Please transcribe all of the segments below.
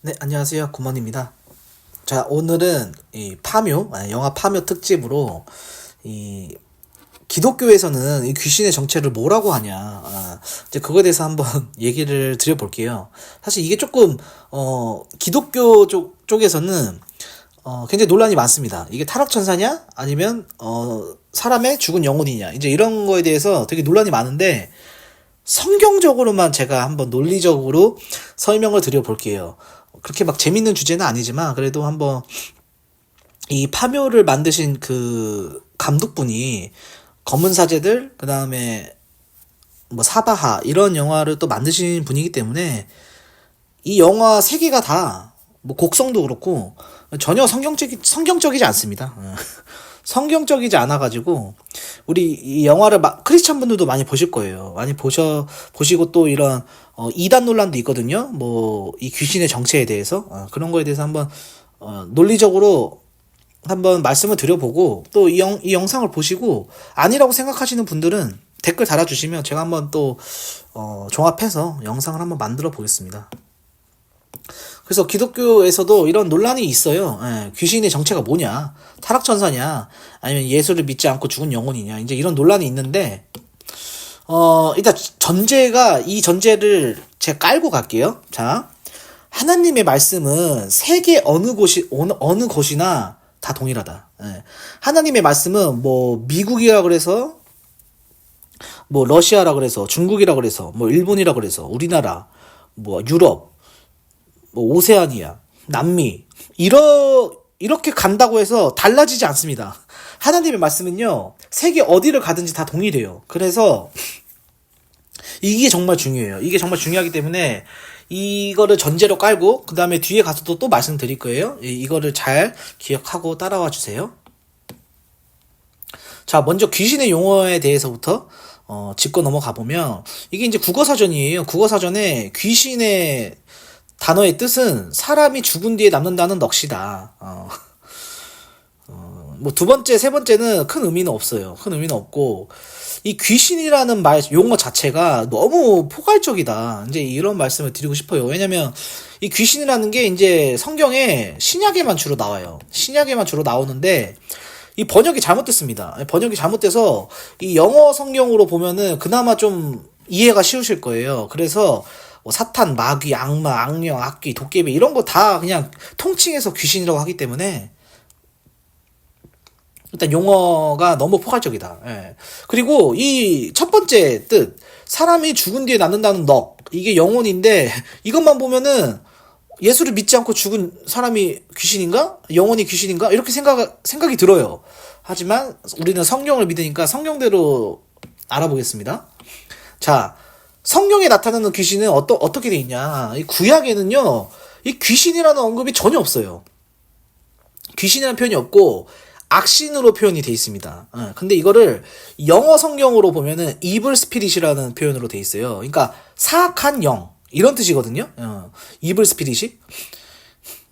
네, 안녕하세요. 굿먼입니다. 자, 오늘은 이 파묘, 영화 파묘 특집으로 이 기독교에서는 이 귀신의 정체를 뭐라고 하냐, 이제 그거에 대해서 한번 얘기를 드려볼게요. 사실 이게 조금, 기독교 쪽에서는, 굉장히 논란이 많습니다. 이게 타락천사냐? 아니면, 사람의 죽은 영혼이냐? 이제 이런 거에 대해서 되게 논란이 많은데, 성경적으로만 제가 한번 논리적으로 설명을 드려볼게요. 그렇게 막 재밌는 주제는 아니지만 그래도 한번 이 파묘를 만드신 그 감독분이 검은 사제들 그다음에 뭐 사바하 이런 영화를 또 만드신 분이기 때문에 이 영화 세 개가 다 뭐 곡성도 그렇고 전혀 성경적이지 않습니다. 성경적이지 않아가지고 우리 이 영화를 크리스찬 분들도 많이 보실 거예요. 많이 보시고 또 이런 이단 논란도 있거든요. 뭐 이 귀신의 정체에 대해서 그런 거에 대해서 한번 논리적으로 한번 말씀을 드려보고 또 이 영상을 보시고 아니라고 생각하시는 분들은 댓글 달아주시면 제가 한번 또 종합해서 영상을 한번 만들어 보겠습니다. 그래서 기독교에서도 이런 논란이 있어요. 귀신의 정체가 뭐냐? 타락천사냐? 아니면 예수를 믿지 않고 죽은 영혼이냐? 이제 이런 논란이 있는데, 일단 이 전제를 제가 깔고 갈게요. 자, 하나님의 말씀은 세계 어느 곳이나 다 동일하다. 하나님의 말씀은 뭐 미국이라 그래서, 뭐 러시아라 그래서, 중국이라 그래서, 뭐 일본이라 그래서, 우리나라, 뭐 유럽, 뭐 오세아니아, 남미 이렇게 간다고 해서 달라지지 않습니다. 하나님의 말씀은요 세계 어디를 가든지 다 동일해요. 그래서 이게 정말 중요해요. 이게 정말 중요하기 때문에 이거를 전제로 깔고 그 다음에 뒤에 가서도 또 말씀드릴 거예요. 이거를 잘 기억하고 따라와 주세요. 자, 먼저 귀신의 용어에 대해서부터 짚고 넘어가 보면 이게 이제 국어사전이에요. 국어사전에 귀신의 단어의 뜻은 사람이 죽은 뒤에 남는다는 넋이다. 뭐 두 번째, 세 번째는 큰 의미는 없어요. 큰 의미는 없고 이 귀신이라는 용어 자체가 너무 포괄적이다. 이제 이런 말씀을 드리고 싶어요. 왜냐면 이 귀신이라는 게 이제 성경에 신약에만 주로 나와요. 신약에만 주로 나오는데 이 번역이 잘못됐습니다. 번역이 잘못돼서 이 영어 성경으로 보면은 그나마 좀 이해가 쉬우실 거예요. 그래서 뭐 사탄, 마귀, 악마, 악령, 악귀, 도깨비 이런 거 다 그냥 통칭해서 귀신이라고 하기 때문에 일단 용어가 너무 포괄적이다. 그리고 이 첫 번째 뜻 사람이 죽은 뒤에 남는다는 넋 이게 영혼인데 이것만 보면은 예수를 믿지 않고 죽은 사람이 귀신인가? 영혼이 귀신인가? 이렇게 생각이 들어요. 하지만 우리는 성경을 믿으니까 성경대로 알아보겠습니다. 자, 성경에 나타나는 귀신은 어떻게 돼 있냐? 이 구약에는요, 이 귀신이라는 언급이 전혀 없어요. 귀신이라는 표현이 없고, 악신으로 표현이 돼 있습니다. 근데 이거를 영어 성경으로 보면은 evil spirit이라는 표현으로 돼 있어요. 그러니까 사악한 영 이런 뜻이거든요. evil spirit이.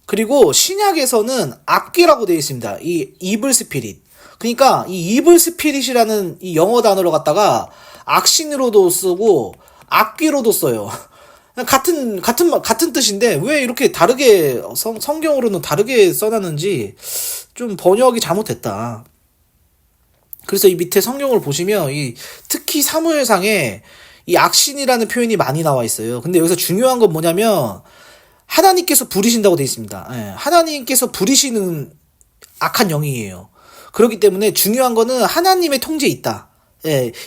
그리고 신약에서는 악귀라고 되어 있습니다. 이 evil spirit. 그러니까 이 evil spirit이라는 이 영어 단어를 갖다가 악신으로도 쓰고 악귀로도 써요. 같은 뜻인데 왜 이렇게 다르게 성경으로는 다르게 써놨는지 좀 번역이 잘못됐다. 그래서 이 밑에 성경을 보시면 특히 사무엘상에 이 악신이라는 표현이 많이 나와 있어요. 근데 여기서 중요한 건 뭐냐면 하나님께서 부리신다고 되어 있습니다. 하나님께서 부리시는 악한 영이에요. 그렇기 때문에 중요한 거는 하나님의 하나님의 통제에 있다.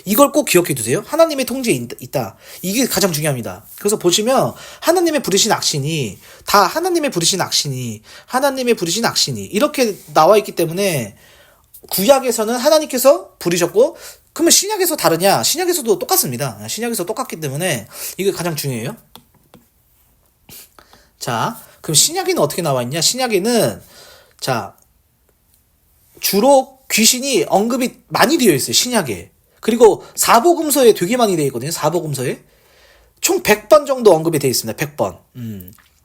이걸 꼭 기억해 두세요. 하나님의 통제에 있다. 이게 가장 중요합니다. 그래서 보시면 하나님의 부르신 악신이 하나님의 부르신 악신이 이렇게 나와 있기 때문에 구약에서는 하나님께서 부르셨고 그러면 신약에서 다르냐? 신약에서도 똑같습니다. 신약에서 똑같기 때문에 이게 가장 중요해요. 자, 그럼 신약에는 어떻게 나와 있냐? 신약에는 자 주로 귀신이 언급이 많이 되어 있어요. 신약에. 그리고 사복음서에 되게 많이 되어 있거든요. 사복음서에. 총 100번 정도 언급이 되어 있습니다. 100번.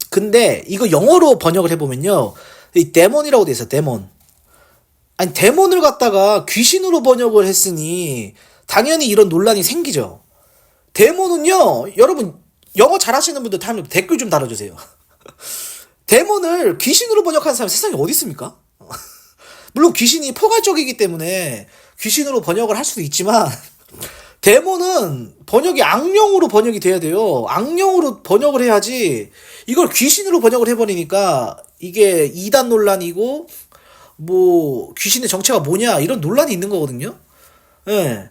근데 이거 영어로 번역을 해보면요. 이 데몬이라고 되어 있어요. 데몬. 아니 데몬을 갖다가 귀신으로 번역을 했으니 당연히 이런 논란이 생기죠. 데몬은요. 여러분 영어 잘하시는 분들 댓글 좀 달아주세요. 데몬을 귀신으로 번역하는 사람이 세상에 어디 있습니까? 물론 귀신이 포괄적이기 때문에 귀신으로 번역을 할 수도 있지만 데몬은 번역이 악령으로 번역이 돼야 돼요. 악령으로 번역을 해야지 이걸 귀신으로 번역을 해버리니까 이게 이단 논란이고 뭐 귀신의 정체가 뭐냐 이런 논란이 있는 거거든요. 예.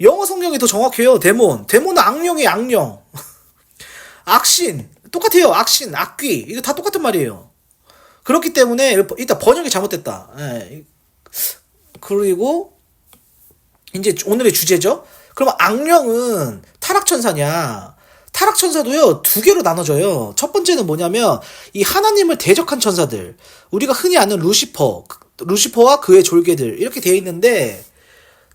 영어 성경이 더 정확해요. 데몬은 악령이 악령. 악신 똑같아요. 악신, 악귀 이거 다 똑같은 말이에요. 그렇기 때문에 일단 번역이 잘못됐다. 예. 그리고 이제 오늘의 주제죠. 그럼 악령은 타락천사냐? 타락천사도요, 두 개로 나눠져요. 첫 번째는 뭐냐면, 이 하나님을 대적한 천사들. 우리가 흔히 아는 루시퍼와 그의 졸개들. 이렇게 되어 있는데,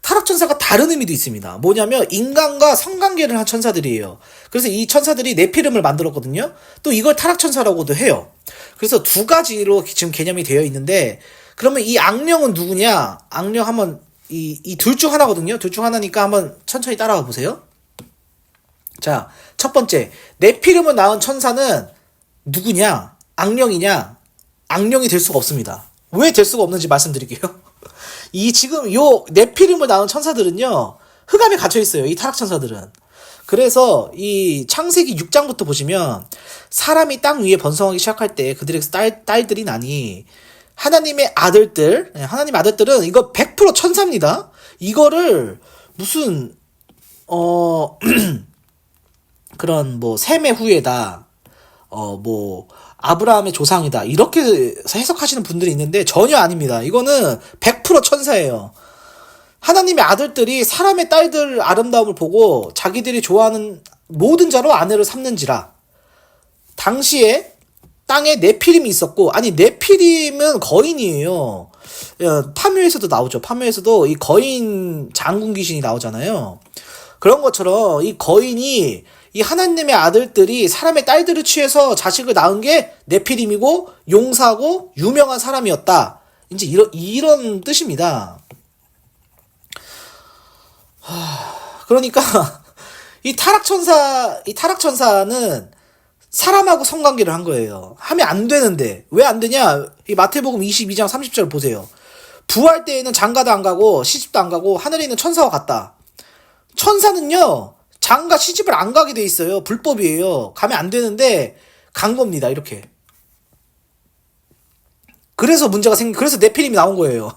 타락천사가 다른 의미도 있습니다. 뭐냐면, 인간과 성관계를 한 천사들이에요. 그래서 이 천사들이 네피림을 만들었거든요. 또 이걸 타락천사라고도 해요. 그래서 두 가지로 지금 개념이 되어 있는데, 그러면 이 악령은 누구냐? 악령 한번, 이 둘 중 하나거든요. 둘 중 하나니까 한번 천천히 따라와 보세요. 자, 첫 번째, 네피림을 낳은 천사는 누구냐? 악령이냐? 악령이 될 수가 없습니다. 왜 될 수가 없는지 말씀드릴게요. 지금 네피림을 낳은 천사들은요, 흑암에 갇혀 있어요. 이 타락 천사들은. 그래서 이 창세기 6장부터 보시면 사람이 땅 위에 번성하기 시작할 때 그들에게서 딸들이 나니 하나님의 아들들은 이거 100% 천사입니다. 이거를 무슨 그런 뭐 셈의 후예다. 뭐 아브라함의 조상이다. 이렇게 해석하시는 분들이 있는데 전혀 아닙니다. 이거는 100% 천사예요. 하나님의 아들들이 사람의 딸들 아름다움을 보고 자기들이 좋아하는 모든 자로 아내를 삼는지라. 당시에 땅에 네피림이 있었고, 아니 네피림은 거인이에요. 파묘에서도 나오죠. 파묘에서도 이 거인 장군 귀신이 나오잖아요. 그런 것처럼 이 거인이 이 하나님의 아들들이 사람의 딸들을 취해서 자식을 낳은 게 네피림이고 용사고 유명한 사람이었다. 이제 이런 뜻입니다. 그러니까 이 타락천사는 사람하고 성관계를 한 거예요. 하면 안 되는데 왜 안 되냐? 이 마태복음 22장 30절 보세요. 부활 때에는 장가도 안 가고 시집도 안 가고 하늘에 있는 천사와 같다. 천사는요, 장가 시집을 안 가게 돼 있어요. 불법이에요. 가면 안 되는데 간 겁니다. 이렇게. 그래서 그래서 네피림이 나온 거예요.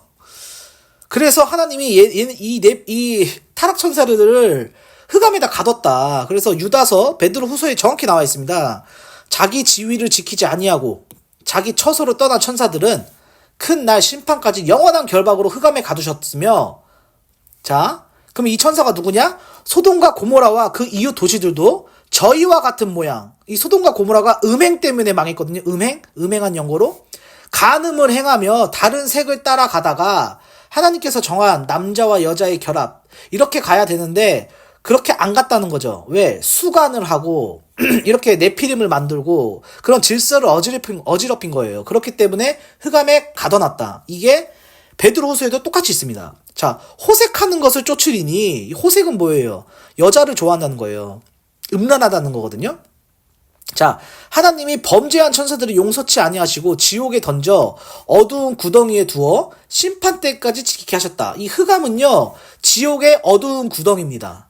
그래서 하나님이 이 타락 천사들을 흑암에다 가뒀다. 그래서 유다서 베드로 후서에 정확히 나와 있습니다. 자기 지위를 지키지 아니하고 자기 처소로 떠난 천사들은 큰 날 심판까지 영원한 결박으로 흑암에 가두셨으며, 자, 그럼 이 천사가 누구냐? 소돔과 고모라와 그 이웃 도시들도 저희와 같은 모양. 이 소돔과 고모라가 음행 때문에 망했거든요. 음행한 연고로 간음을 행하며 다른 색을 따라가다가 하나님께서 정한 남자와 여자의 결합, 이렇게 가야 되는데 그렇게 안 갔다는 거죠. 왜? 수간을 하고 이렇게 네피림을 만들고 그런 질서를 어지럽힌 거예요. 그렇기 때문에 흑암에 가둬놨다. 이게 베드로 후서에도 똑같이 있습니다. 자, 호색하는 것을 쫓으리니, 호색은 뭐예요? 여자를 좋아한다는 거예요. 음란하다는 거거든요. 자, 하나님이 범죄한 천사들을 용서치 아니하시고 지옥에 던져 어두운 구덩이에 두어 심판 때까지 지키게 하셨다. 이 흑암은요, 지옥의 어두운 구덩이입니다.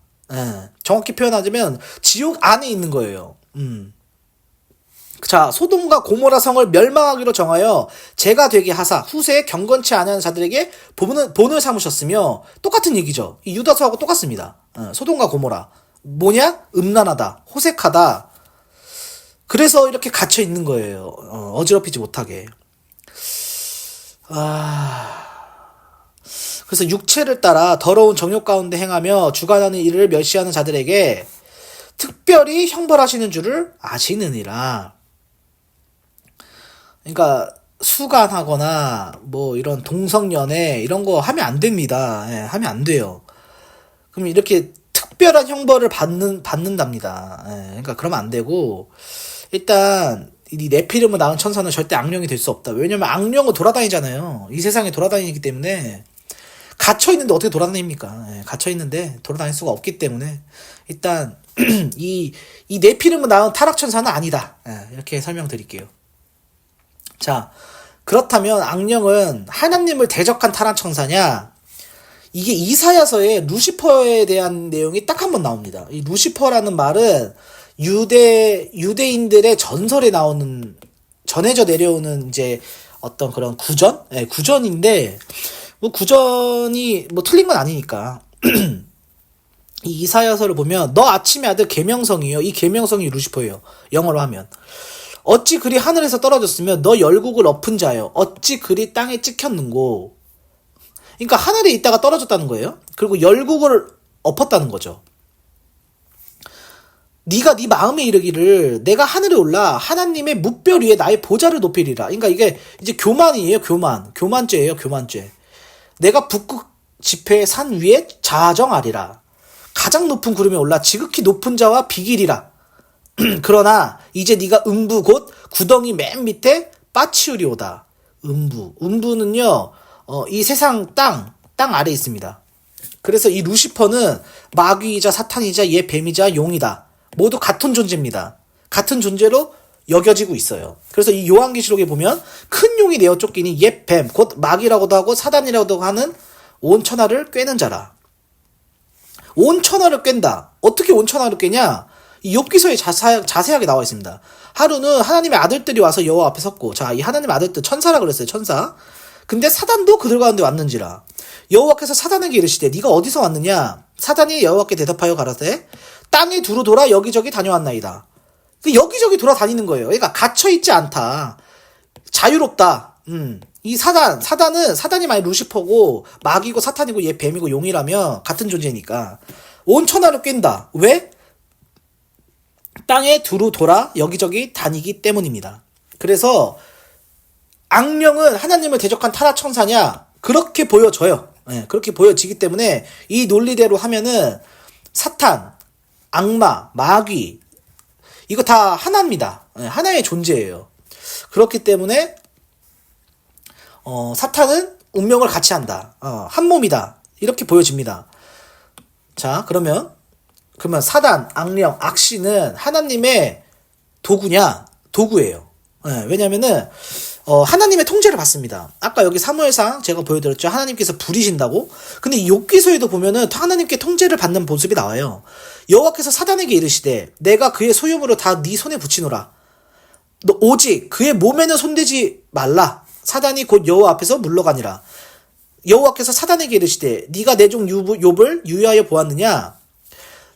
정확히 표현하자면 지옥 안에 있는 거예요. 자, 소돔과 고모라 성을 멸망하기로 정하여 죄가 되게 하사 후세에 경건치 않은 자들에게 본을 삼으셨으며, 똑같은 얘기죠. 이 유다서하고 똑같습니다. 소돔과 고모라 뭐냐? 음란하다, 호색하다. 그래서 이렇게 갇혀 있는 거예요. 어지럽히지 못하게. 그래서 육체를 따라 더러운 정욕 가운데 행하며 주관하는 일을 멸시하는 자들에게 특별히 형벌하시는 줄을 아시느니라. 그러니까 수간하거나 뭐 이런 동성연애 이런 거 하면 안 됩니다. 하면 안 돼요. 그럼 이렇게 특별한 형벌을 받는답니다. 그러니까 그러면 안 되고, 일단 이 네피림을 낳은 천사는 절대 악령이 될 수 없다. 왜냐면 악령은 돌아다니잖아요. 이 세상에 돌아다니기 때문에. 갇혀있는데 어떻게 돌아다닙니까? 갇혀있는데 돌아다닐 수가 없기 때문에 일단 이 네피림을 낳은 타락천사는 아니다. 이렇게 설명드릴게요. 자, 그렇다면 악령은 하나님을 대적한 타락 천사냐? 이게 이사야서에 루시퍼에 대한 내용이 딱 한 번 나옵니다. 이 루시퍼라는 말은 유대인들의 전설에 나오는, 전해져 내려오는 이제 어떤 그런 구전? 네, 구전인데, 뭐 구전이 뭐 틀린 건 아니니까. 이 이사야서를 보면 너 아침의 아들 계명성이요. 이 계명성이 루시퍼예요. 영어로 하면. 어찌 그리 하늘에서 떨어졌으며 너 열국을 엎은 자여. 어찌 그리 땅에 찍혔는고. 그러니까 하늘에 있다가 떨어졌다는 거예요. 그리고 열국을 엎었다는 거죠. 네가 네 마음에 이르기를 내가 하늘에 올라 하나님의 뭇별 위에 나의 보좌를 높이리라. 그러니까 이게 이제 교만이에요. 교만죄예요. 교만죄. 내가 북극 지폐의 산 위에 자정하리라. 가장 높은 구름에 올라 지극히 높은 자와 비기리라. 그러나 이제 네가 음부 곧 구덩이 맨 밑에 빠치우리오다. 음부는요. 이 세상 땅 아래에 있습니다. 그래서 이 루시퍼는 마귀이자 사탄이자 얘 뱀이자 용이다. 모두 같은 존재입니다. 같은 존재로 여겨지고 있어요. 그래서 이 요한계시록에 보면 큰 용이 내어 쫓기니 옛 뱀, 곧 마귀라고도 하고 사단이라고도 하는 온 천하를 꿰는 자라. 온 천하를 꿰다. 어떻게 온 천하를 꿰냐? 이 욥기서에 자세하게 나와 있습니다. 하루는 하나님의 아들들이 와서 여호와 앞에 섰고, 자, 이 하나님의 아들들 천사라 그랬어요. 천사. 근데 사단도 그들 가운데 왔는지라. 여호와께서 사단에게 이르시되 네가 어디서 왔느냐? 사단이 여호와께 대답하여 가라사대 땅에 두루 돌아 여기저기 다녀왔나이다. 여기저기 돌아다니는 거예요. 그러니까 갇혀있지 않다. 자유롭다. 사단은 사단이 많이 루시퍼고 마귀고 사탄이고 얘 뱀이고 용이라면 같은 존재니까 온 천하를 깬다. 왜? 땅에 두루 돌아 여기저기 다니기 때문입니다. 그래서 악령은 하나님을 대적한 타락 천사냐? 그렇게 보여져요. 네, 그렇게 보여지기 때문에 이 논리대로 하면은 사탄, 악마, 마귀 이거 다 하나입니다. 네, 하나의 존재예요. 그렇기 때문에 사탄은 운명을 같이 한다. 한 몸이다. 이렇게 보여집니다. 자, 그러면 사단, 악령, 악신은 하나님의 도구냐? 도구예요. 네, 왜냐면은 하나님의 통제를 받습니다. 아까 여기 사무엘상 제가 보여드렸죠. 하나님께서 부리신다고. 근데 이 욥기서에도 보면은 하나님께 통제를 받는 모습이 나와요. 여호와께서 사단에게 이르시되 내가 그의 소유물을 다 네 손에 붙이노라. 너 오직 그의 몸에는 손대지 말라. 사단이 곧 여호와 앞에서 물러가니라. 여호와께서 사단에게 이르시되 네가 내 종 욥을 유의하여 보았느냐?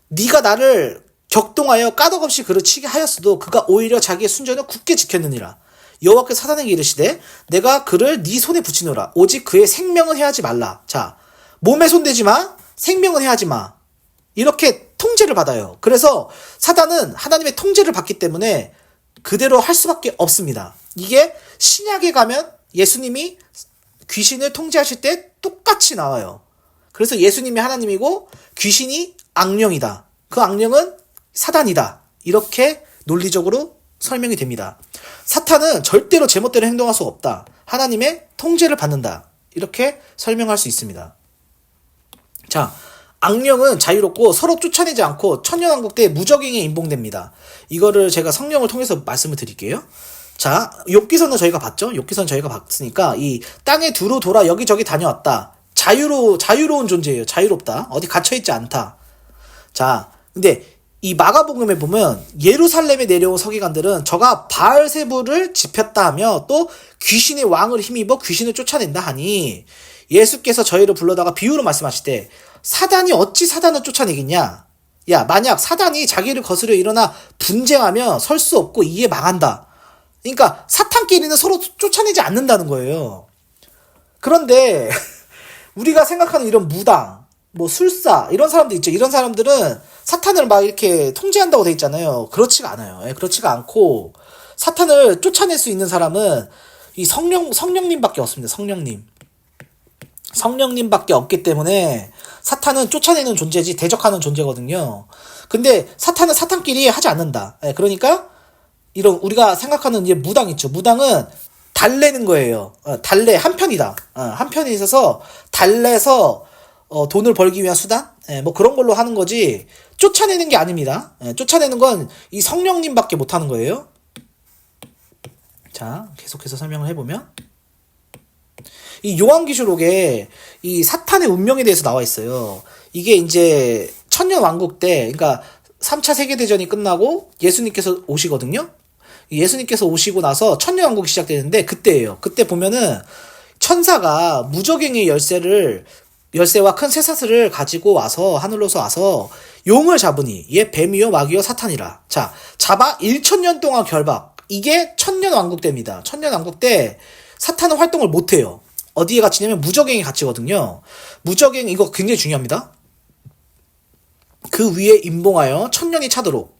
네가 나를 격동하여 까덕없이 그를 치게 하였어도 그가 오히려 자기의 순전을 굳게 지켰느니라. 여호와께서 사단에게 이르시되 내가 그를 네 손에 붙이노라. 오직 그의 생명은 해하지 말라. 자, 몸에 손대지 마. 생명은 해하지 마. 이렇게 통제를 받아요. 그래서 사단은 하나님의 통제를 받기 때문에 그대로 할 수밖에 없습니다. 이게 신약에 가면 예수님이 귀신을 통제하실 때 똑같이 나와요. 그래서 예수님이 하나님이고 귀신이 악령이다. 그 악령은 사단이다. 이렇게 논리적으로 설명이 됩니다. 사탄은 절대로 제멋대로 행동할 수 없다. 하나님의 통제를 받는다. 이렇게 설명할 수 있습니다. 자, 악령은 자유롭고 서로 쫓아내지 않고 천년왕국 때 무적행에 인봉됩니다. 이거를 제가 성령을 통해서 말씀을 드릴게요. 자, 욥기서는 저희가 봤죠? 욥기서는 저희가 봤으니까 이 땅에 두루 돌아 여기저기 다녀왔다. 자유로운 존재예요. 자유롭다. 어디 갇혀있지 않다. 자, 근데 이 마가복음에 보면 예루살렘에 내려온 서기관들은 저가 바알세불을 지폈다 하며 또 귀신의 왕을 힘입어 귀신을 쫓아낸다 하니 예수께서 저희를 불러다가 비유로 말씀하시되 사단이 어찌 사단을 쫓아내겠냐? 야, 만약 사단이 자기를 거스려 일어나 분쟁하며 설 수 없고 이에 망한다. 그러니까 사탄끼리는 서로 쫓아내지 않는다는 거예요. 그런데 우리가 생각하는 이런 무당, 뭐 술사 이런 사람들 있죠. 이런 사람들은 사탄을 막 이렇게 통제한다고 돼 있잖아요. 그렇지가 않아요. 예, 그렇지가 않고 사탄을 쫓아낼 수 있는 사람은 이 성령님밖에 없습니다. 성령님밖에 없기 때문에 사탄은 쫓아내는 존재지 대적하는 존재거든요. 근데 사탄은 사탄끼리 하지 않는다. 예, 그러니까 이런 우리가 생각하는 이제 무당 있죠. 무당은 달래는 거예요. 달래 한편이다. 한편에 있어서 달래서 돈을 벌기 위한 수단? 뭐 그런 걸로 하는 거지 쫓아내는 게 아닙니다. 쫓아내는 건 이 성령님밖에 못 하는 거예요. 자, 계속해서 설명을 해보면, 이 요한계시록에 이 사탄의 운명에 대해서 나와 있어요. 이게 이제 천년왕국 때, 그러니까 3차 세계대전이 끝나고 예수님께서 오시거든요. 예수님께서 오시고 나서 천년왕국이 시작되는데 그때예요. 그때 보면은 천사가 무적행의 열쇠와 큰 쇠사슬을 가지고 와서 하늘로서 와서 용을 잡으니 얘 뱀이요 마귀요 사탄이라. 자, 잡아 1000년 동안 결박. 이게 천년왕국 때입니다. 천년왕국 때 사탄은 활동을 못해요. 어디에 갇히냐면 무적행에 갇히거든요. 무적행 이거 굉장히 중요합니다. 그 위에 임봉하여 1000년이 차도록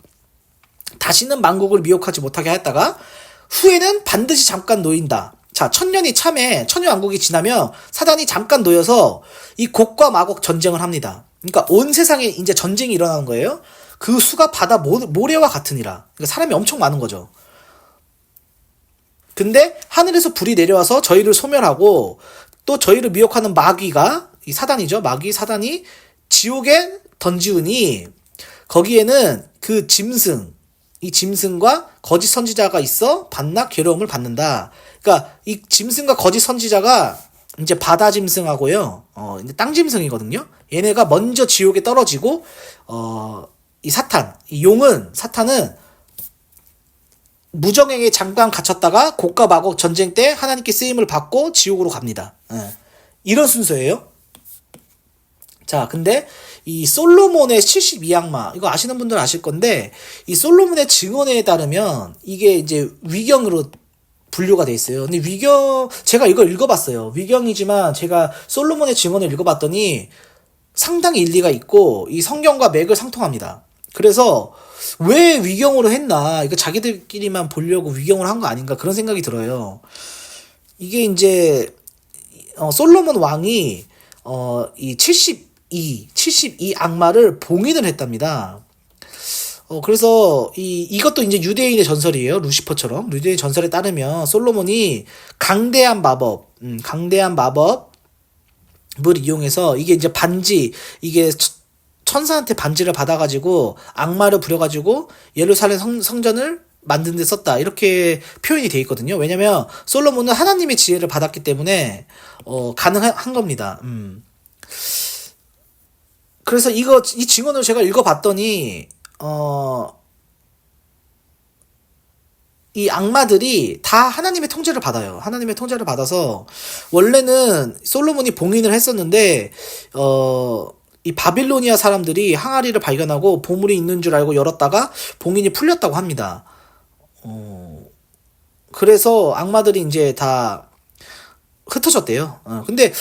다시는 만국을 미혹하지 못하게 하였다가 후에는 반드시 잠깐 놓인다. 자, 1000년이 참에 천년왕국이 지나면 사단이 잠깐 놓여서 이 곡과 마곡 전쟁을 합니다. 그러니까 온 세상에 이제 전쟁이 일어나는 거예요. 그 수가 바다 모래와 같으니라. 그러니까 사람이 엄청 많은 거죠. 근데 하늘에서 불이 내려와서 저희를 소멸하고 또 저희를 미혹하는 마귀가 이 사단이죠. 마귀 사단이 지옥에 던지우니 거기에는 그 짐승 이 짐승과 거짓 선지자가 있어 반낙 괴로움을 받는다. 그러니까 이 짐승과 거짓 선지자가 이제 바다 짐승하고요. 이제 땅 짐승이거든요. 얘네가 먼저 지옥에 떨어지고 이 사탄은 무정행에 잠깐 갇혔다가 곡과 마곡 전쟁 때 하나님께 쓰임을 받고 지옥으로 갑니다. 이런 순서예요. 자, 근데 이 솔로몬의 72악마 이거 아시는 분들은 아실 건데 이 솔로몬의 증언에 따르면 이게 이제 위경으로 분류가 돼 있어요. 근데 제가 이걸 읽어봤어요. 위경이지만 제가 솔로몬의 증언을 읽어봤더니 상당히 일리가 있고 이 성경과 맥을 상통합니다. 그래서 왜 위경으로 했나? 이거 자기들끼리만 보려고 위경을 한 거 아닌가? 그런 생각이 들어요. 이게 이제 솔로몬 왕이 이 72 악마를 봉인을 했답니다. 그래서 이것도 이제 유대인의 전설이에요. 루시퍼처럼. 유대인 전설에 따르면 솔로몬이 강대한 마법을 이용해서 이게 이제 이게 천사한테 반지를 받아가지고 악마를 부려가지고 예루살렘 성전을 만든 데 썼다. 이렇게 표현이 돼 있거든요. 왜냐면 솔로몬은 하나님의 지혜를 받았기 때문에 가능한 겁니다. 그래서 이 증언을 제가 읽어봤더니 이 악마들이 다 하나님의 통제를 받아요. 하나님의 통제를 받아서 원래는 솔로몬이 봉인을 했었는데 이 바빌로니아 사람들이 항아리를 발견하고 보물이 있는 줄 알고 열었다가 봉인이 풀렸다고 합니다. 그래서 악마들이 이제 다 흩어졌대요. 근데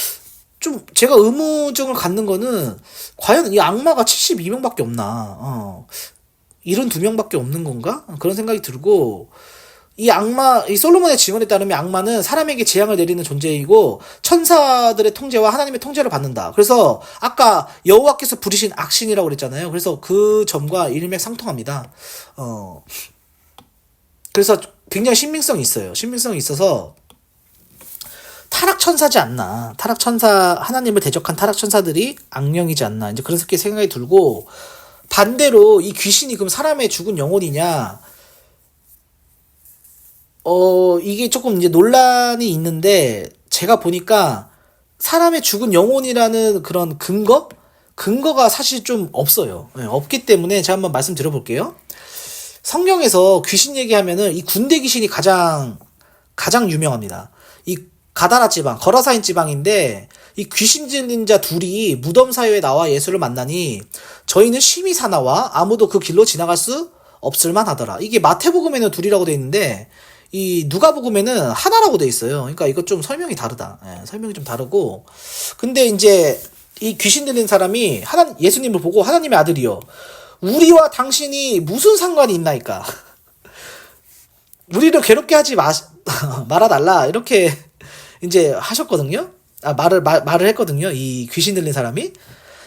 좀 제가 의문점을 갖는 거는 과연 이 악마가 72명밖에 없나? 72명밖에 없는 건가? 그런 생각이 들고 이 솔로몬의 증언에 따르면 악마는 사람에게 재앙을 내리는 존재이고 천사들의 통제와 하나님의 통제를 받는다. 그래서 아까 여호와께서 부르신 악신이라고 그랬잖아요. 그래서 그 점과 일맥상통합니다. 그래서 굉장히 신빙성이 있어요. 신빙성이 있어서 타락천사지 않나. 하나님을 대적한 타락천사들이 악령이지 않나. 이제 그렇게 생각이 들고, 반대로 이 귀신이 그럼 사람의 죽은 영혼이냐. 이게 조금 이제 논란이 있는데, 제가 보니까 사람의 죽은 영혼이라는 그런 근거가 사실 좀 없어요. 없기 때문에 제가 한번 말씀드려볼게요. 성경에서 귀신 얘기하면은 이 군대 귀신이 가장 유명합니다. 이 가다라 지방, 거라사인 지방인데 이 귀신 들린 자 둘이 무덤 사이에 나와 예수를 만나니 저희는 심히 사나와 아무도 그 길로 지나갈 수 없을만 하더라. 이게 마태복음에는 둘이라고 돼 있는데 이 누가복음에는 하나라고 돼 있어요. 그러니까 이거 좀 설명이 다르다. 설명이 좀 다르고. 근데 이제 이 귀신 들린 사람이 예수님을 보고 하나님의 아들이요. 우리와 당신이 무슨 상관이 있나이까? 우리를 괴롭게 하지 말아달라. 이렇게 이제 하셨거든요. 말을 했거든요. 이 귀신 들린 사람이.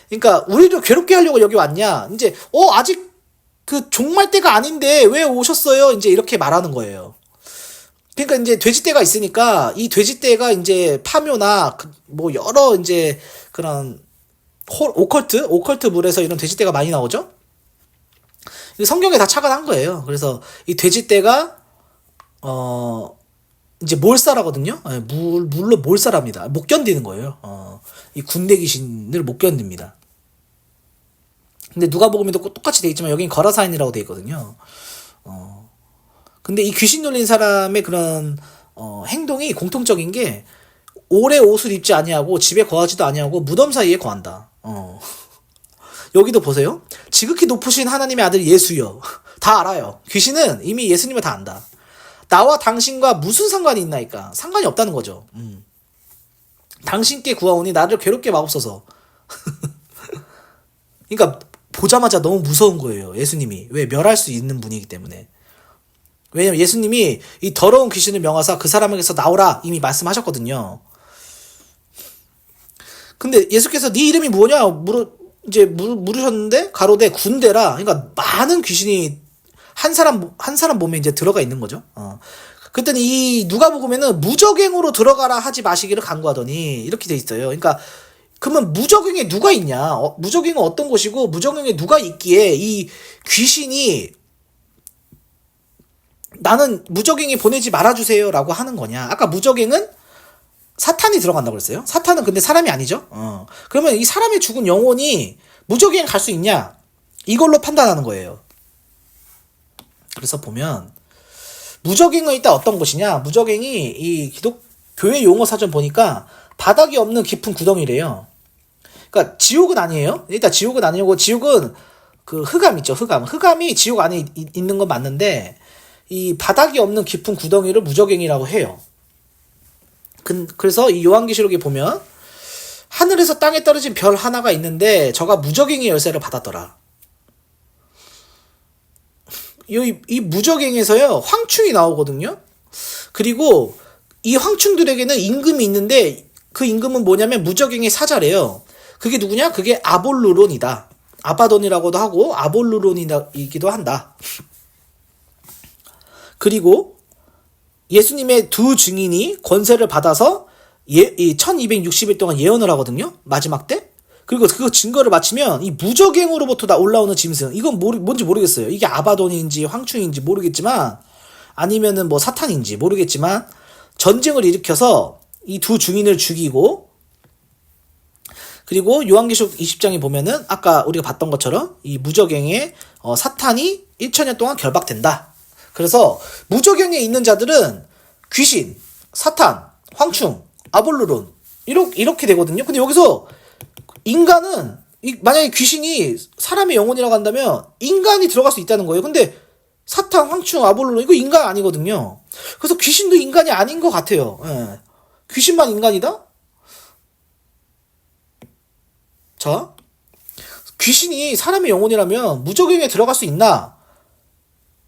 그러니까 우리를 괴롭게 하려고 여기 왔냐? 이제 아직 그 종말 때가 아닌데 왜 오셨어요? 이제 이렇게 말하는 거예요. 그러니까 이제 돼지떼가 있으니까 이 돼지떼가 이제 파묘나 뭐 여러 이제 그런 오컬트 물에서 이런 돼지떼가 많이 나오죠. 성경에 다 착안한 거예요. 그래서 이 돼지떼가 이제 몰살하거든요. 예, 물로 몰살합니다. 못 견디는 거예요. 이 군대 귀신을 못 견딥니다. 근데 누가복음에도 똑같이 돼 있지만 여긴 거라사인이라고 돼 있거든요. 근데 이 귀신 놀린 사람의 그런 행동이 공통적인 게 오래 옷을 입지 아니하고 집에 거하지도 아니하고 무덤 사이에 거한다. 여기도 보세요. 지극히 높으신 하나님의 아들 예수여. 다 알아요. 귀신은 이미 예수님을 다 안다. 나와 당신과 무슨 상관이 있나이까? 상관이 없다는 거죠. 당신께 구하오니 나를 괴롭게 마옵소서. 그러니까 보자마자 너무 무서운 거예요. 예수님이. 왜? 멸할 수 있는 분이기 때문에. 왜냐면 예수님이 이 더러운 귀신을 명하사 그 사람에게서 나오라 이미 말씀하셨거든요. 근데 예수께서 네 이름이 뭐냐 물으셨는데 가로되 군대라. 그러니까 많은 귀신이 한 사람 몸에 이제 들어가 있는 거죠. 그랬더니 이 누가복음에는 무적행으로 들어가라 하지 마시기를 간구하더니 이렇게 돼 있어요. 그러니까 그러면 무적행에 누가 있냐? 무적행은 어떤 곳이고 무적행에 누가 있기에 이 귀신이 나는 무적행에 보내지 말아주세요라고 하는 거냐? 아까 무적행은 사탄이 들어간다고 그랬어요. 사탄은 근데 사람이 아니죠. 그러면 이 사람의 죽은 영혼이 무적행 갈 수 있냐? 이걸로 판단하는 거예요. 그래서 보면 무적행은 일단 어떤 곳이냐? 무적행이 이 교회 용어 사전 보니까 바닥이 없는 깊은 구덩이래요. 그러니까 지옥은 아니에요. 일단 지옥은 아니고 지옥은 그 흑암 있죠. 흑암이 지옥 안에 있는 건 맞는데 이 바닥이 없는 깊은 구덩이를 무적행이라고 해요. 그래서 이 요한계시록에 보면 하늘에서 땅에 떨어진 별 하나가 있는데 저가 무적행의 열쇠를 받았더라. 이 무적행에서요 황충이 나오거든요. 그리고 이 황충들에게는 임금이 있는데 그 임금은 뭐냐면 무적행의 사자래요. 그게 누구냐? 그게 아볼루론이다. 아바돈이라고도 하고 아볼루론이기도 한다. 그리고 예수님의 두 증인이 권세를 받아서 1260일 동안 예언을 하거든요. 마지막 때. 그리고 그 증거를 마치면 이 무적행으로부터 올라오는 짐승. 이건 뭔지 모르겠어요. 이게 아바돈인지 황충인지 모르겠지만 아니면은 뭐 사탄인지 모르겠지만 전쟁을 일으켜서 이 두 증인을 죽이고 그리고 요한계시록 20장에 보면은 아까 우리가 봤던 것처럼 이 무적행에 사탄이 1000년 동안 결박된다. 그래서 무적행에 있는 자들은 귀신, 사탄, 황충, 아볼루론 이렇게 되거든요. 근데 여기서 인간은 만약에 귀신이 사람의 영혼이라고 한다면 인간이 들어갈 수 있다는 거예요. 근데 사탄, 황충, 아볼루론 이거 인간 아니거든요. 그래서 귀신도 인간이 아닌 것 같아요. 예. 귀신만 인간이다? 자, 귀신이 사람의 영혼이라면 무적행에 들어갈 수 있나?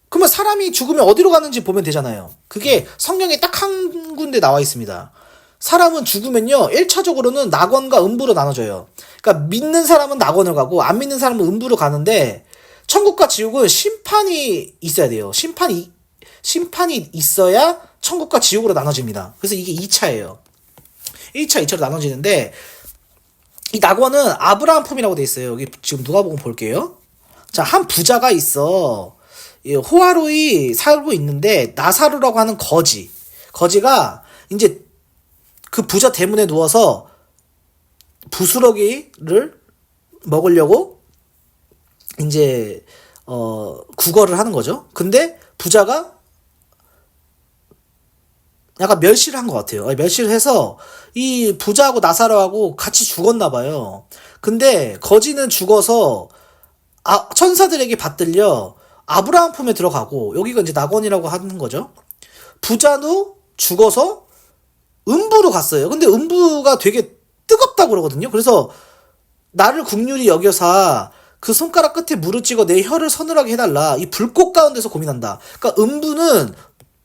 그러면 사람이 죽으면 어디로 가는지 보면 되잖아요. 그게 성경에 딱 한 군데 나와 있습니다. 사람은 죽으면요 1차적으로는 낙원과 음부로 나눠져요. 그러니까 믿는 사람은 낙원을 가고 안 믿는 사람은 음부로 가는데 천국과 지옥은 심판이 있어야 돼요. 심판이 있어야 천국과 지옥으로 나눠집니다. 그래서 이게 2차예요. 1차, 2차로 나눠지는데 이 낙원은 아브라함 품이라고 돼 있어요. 여기 지금 누가복음 볼게요. 자, 한 부자가 있어. 호화로이 살고 있는데 나사로라고 하는 거지가 이제 그 부자 대문에 누워서 부스러기를 먹으려고 이제 구걸을 하는 거죠. 근데 부자가 약간 멸시를 한 것 같아요. 멸시를 해서 이 부자하고 나사로하고 같이 죽었나 봐요. 근데 거지는 죽어서 천사들에게 받들려 아브라함 품에 들어가고 여기가 이제 낙원이라고 하는 거죠. 부자도 죽어서 음부로 갔어요. 근데 음부가 되게 뜨겁다고 그러거든요. 그래서 나를 긍휼히 여겨사 그 손가락 끝에 물을 찍어 내 혀를 서늘하게 해달라. 이 불꽃 가운데서 고민한다. 그러니까 음부는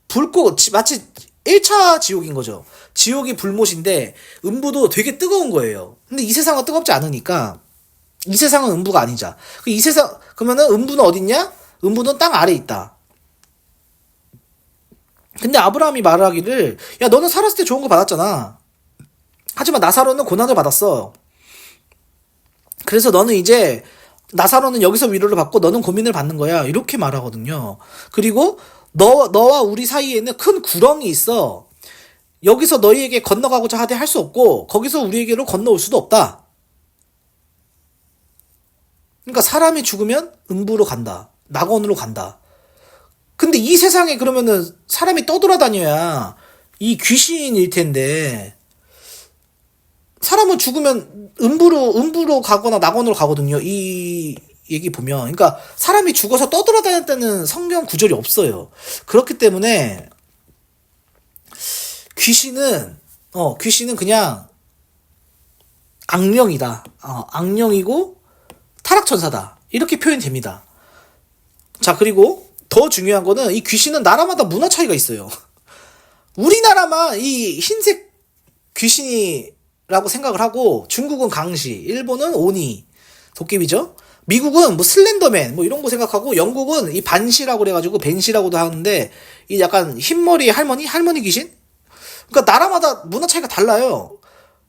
불꽃 마치 1차 지옥인 거죠. 지옥이 불못인데 음부도 되게 뜨거운 거예요. 근데 이 세상은 뜨겁지 않으니까 이 세상은 음부가 아니자. 그러면은 음부는 어딨냐? 음부는 땅 아래에 있다. 근데 아브라함이 말하기를 야 너는 살았을 때 좋은 거 받았잖아. 하지만 나사로는 고난을 받았어. 그래서 너는 이제 나사로는 여기서 위로를 받고 너는 고민을 받는 거야. 이렇게 말하거든요. 그리고 너와 우리 사이에는 큰 구렁이 있어. 여기서 너희에게 건너가고자 하되 할 수 없고 거기서 우리에게로 건너올 수도 없다. 그러니까 사람이 죽으면 음부로 간다. 낙원으로 간다. 근데 이 세상에 그러면은 사람이 떠돌아다녀야 이 귀신일 텐데 사람은 죽으면 음부로 가거나 낙원으로 가거든요. 이 얘기 보면. 그러니까 사람이 죽어서 떠돌아다녔다는 성경 구절이 없어요. 그렇기 때문에 귀신은 그냥 악령이다. 악령이고 타락천사다. 이렇게 표현이 됩니다. 자, 그리고 더 중요한 거는 이 귀신은 나라마다 문화 차이가 있어요. 우리나라만 이 흰색 귀신이라고 생각을 하고 중국은 강시, 일본은 오니, 도깨비죠. 미국은 뭐 슬렌더맨 뭐 이런 거 생각하고 영국은 이 반시라고 그래가지고 벤시라고도 하는데 이 약간 흰머리 할머니 귀신? 그러니까 나라마다 문화 차이가 달라요.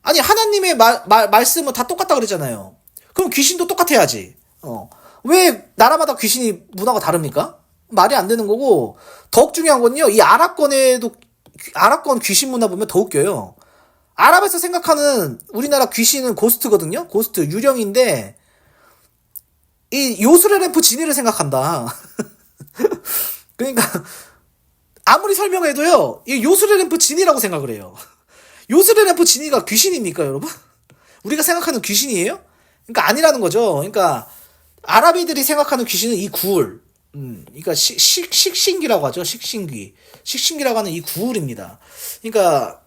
아니 하나님의 말씀은 다 똑같다 그랬잖아요. 그럼 귀신도 똑같아야지. 왜 나라마다 귀신이 문화가 다릅니까? 말이 안 되는 거고 더욱 중요한 건요. 이 아랍권 귀신 문화 보면 더 웃겨요. 아랍에서 생각하는 우리나라 귀신은 고스트거든요. 고스트 유령인데 이 요술의 램프 지니를 생각한다. 그러니까 아무리 설명해도요. 이 요술의 램프 지니라고 생각을 해요. 요술의 램프 지니가 귀신입니까, 여러분? 우리가 생각하는 귀신이에요? 그러니까 아니라는 거죠. 그러니까 아랍인들이 생각하는 귀신은 이 구울. 그러니까 식신기라고 하죠. 식신기라고 하는 이 구울입니다. 그러니까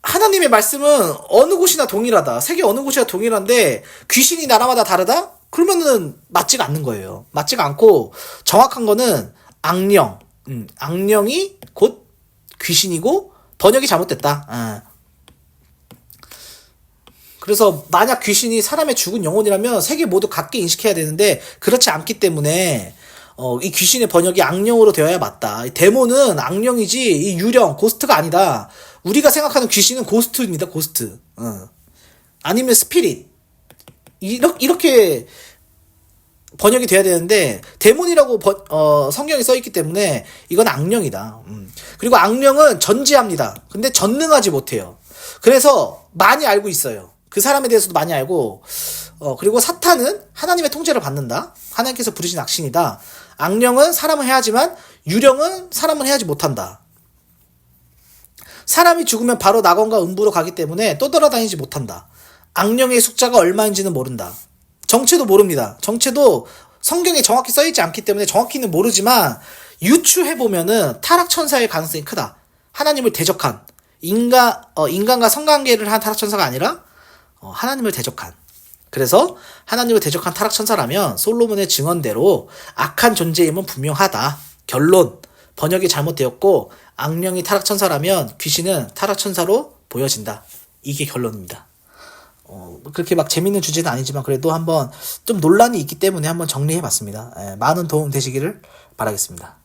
하나님의 말씀은 어느 곳이나 동일하다. 세계 어느 곳이나 동일한데 귀신이 나라마다 다르다? 그러면은 맞지가 않는 거예요. 맞지가 않고 정확한 거는 악령. 악령이 곧 귀신이고 번역이 잘못됐다. 그래서 만약 귀신이 사람의 죽은 영혼이라면 세계 모두 같게 인식해야 되는데 그렇지 않기 때문에 이 귀신의 번역이 악령으로 되어야 맞다. 데몬은 악령이지 이 유령 고스트가 아니다. 우리가 생각하는 귀신은 고스트입니다. 고스트. 아니면 스피릿. 이렇게 번역이 돼야 되는데 데몬이라고 성경에 써있기 때문에 이건 악령이다. 그리고 악령은 전지합니다. 근데 전능하지 못해요. 그래서 많이 알고 있어요. 그 사람에 대해서도 많이 알고 그리고 사탄은 하나님의 통제를 받는다. 하나님께서 부르신 악신이다. 악령은 사람은 해야지만 유령은 사람은 해야지 못한다. 사람이 죽으면 바로 낙원과 음부로 가기 때문에 떠돌아다니지 못한다. 악령의 숫자가 얼마인지는 모른다. 정체도 모릅니다. 정체도 성경에 정확히 써있지 않기 때문에 정확히는 모르지만 유추해보면은 타락천사의 가능성이 크다. 하나님을 대적한 인간과 성관계를 한 타락천사가 아니라 하나님을 대적한. 그래서 하나님을 대적한 타락천사라면 솔로몬의 증언대로 악한 존재임은 분명하다. 결론. 번역이 잘못되었고 악령이 타락천사라면 귀신은 타락천사로 보여진다. 이게 결론입니다. 그렇게 막 재밌는 주제는 아니지만 그래도 한번 좀 논란이 있기 때문에 한번 정리해봤습니다. 많은 도움 되시기를 바라겠습니다.